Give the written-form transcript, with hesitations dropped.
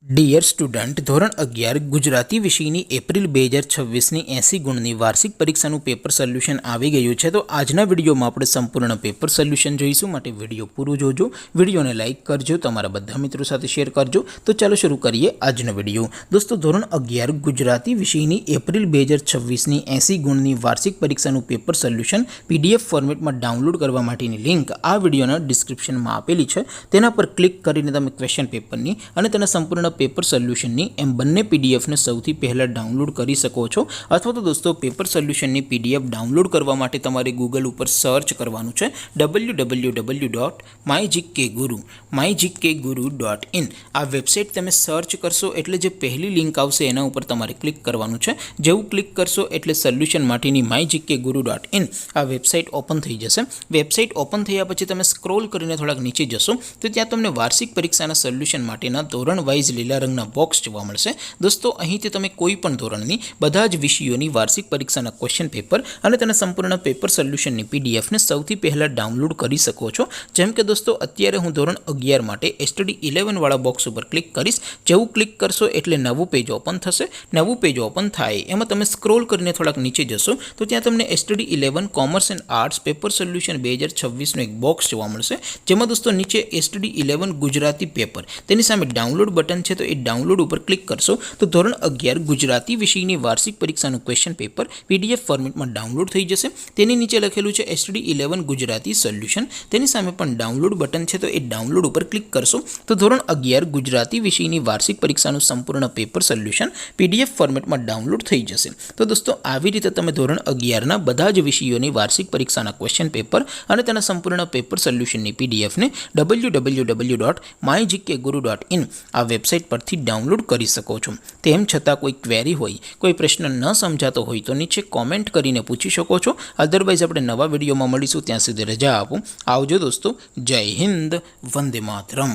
Dear student, ધોરણ 11 ગુજરાતી વિષયની April 2026ની 80 ગુણની વાર્ષિક પરીક્ષાનું પેપર સોલ્યુશન આવી ગયું છે। તો આજના વિડીયોમાં આપણે સંપૂર્ણ પેપર સોલ્યુશન જોઈશું, માટે વિડીયો પૂરું જોજો, વિડીયોને લાઇક કરજો, તમારા બધા મિત્રો સાથે શેર કરજો। તો ચાલો શરૂ કરીએ આજનો વિડીયો। દોસ્તો, ધોરણ 11 ગુજરાતી વિષયની એપ્રિલ 2026ની 80 ગુણની વાર્ષિક પરીક્ષાનું પેપર સોલ્યુશન PDF ફોર્મેટમાં ડાઉનલોડ કરવા માટેની લિંક આ વિડીયોના ડિસ્ક્રિપ્શનમાં આપેલી છે। તેના પર ક્લિક કરીને તમે ક્વેશ્ચન પેપરની અને તેના સંપૂર્ણ પેપર સોલ્યુશનની એમ બંને પીડીએફને સૌથી પહેલાં ડાઉનલોડ કરી શકો છો। અથવા તો દોસ્તો, પેપર સોલ્યુશનની પીડીએફ ડાઉનલોડ કરવા માટે તમારે ગૂગલ ઉપર સર્ચ કરવાનું છે www.mygkguru.in। આ વેબસાઇટ તમે સર્ચ કરશો એટલે જે પહેલી લિંક આવશે એના ઉપર તમારે ક્લિક કરવાનું છે। જેવું ક્લિક કરશો એટલે સોલ્યુશન માટેની mygkguru.in આ વેબસાઇટ ઓપન થઈ જશે। વેબસાઇટ ઓપન થયા પછી તમે સ્ક્રોલ કરીને થોડાક નીચે જશો તો ત્યાં તમને વાર્ષિક પરીક્ષાના સોલ્યુશન માટેના ધોરણ વાઇઝ લીલા રંગના બોક્સ જોવા મળશે। દોસ્તો, અહીંથી તમે કોઈ પણ ધોરણની બધા જ વિષયોની વાર્ષિક પરીક્ષાના ક્વેશ્ચન પેપર અને તેના સંપૂર્ણ પેપર સોલ્યુશનની પીડીએફને સૌથી પહેલાં ડાઉનલોડ કરી શકો છો। જેમ કે દોસ્તો, અત્યારે હું ધોરણ 11 માટે STD 11 વાળા બોક્સ ઉપર ક્લિક કરીશ। જેવું ક્લિક કરશો એટલે નવું પેજ ઓપન થશે। નવું પેજ ઓપન થાય એમાં તમે સ્ક્રોલ કરીને થોડાક નીચે જશો તો ત્યાં તમને STD 11 commerce and arts paper solution 2026નું એક બોક્સ જોવા મળશે। જેમાં દોસ્તો નીચે STD 11 ગુજરાતી પેપર, તેની સામે ડાઉનલોડ બટન છે, તો એ ડાઉનલોડ ઉપર ક્લિક કરશો તો ધોરણ 11 ગુજરાતી વિષયની વાર્ષિક પરીક્ષાનું ક્વેશ્ચન પેપર PDF ફોર્મેટમાં ડાઉનલોડ થઈ જશે। તેની નીચે લખેલું છે STD 11 ગુજરાતી સોલ્યુશન, તેની સામે પણ ડાઉનલોડ બટન છે, તો એ ડાઉનલોડ ઉપર ક્લિક કરશો તો ધોરણ 11 ગુજરાતી વિષયની વાર્ષિક પરીક્ષાનું સંપૂર્ણ પેપર સોલ્યુશન PDF ફોર્મેટમાં ડાઉનલોડ થઈ જશે। તો દોસ્તો, આવી રીતે તમે ધોરણ 11ના બધા જ વિષયોની વાર્ષિક પરીક્ષાના ક્વેશ્ચન પેપર અને તેના સંપૂર્ણ પેપર સોલ્યુશનની પીડીએફને www.mygkguru.in આ વેબસાઇટ પરથી ડાઉનલોડ કરી શકો છો। તેમ છતાં કોઈ ક્વેરી હોય, કોઈ પ્રશ્ન ન સમજાતો હોય તો નીચે કોમેન્ટ કરીને પૂછી શકો છો। અધરવાઇઝ આપણે નવા વિડીયોમાં મળીશું, ત્યાં સુધી રજા આપો। આવજો દોસ્તો, જય હિન્દ, વંદે માતરમ।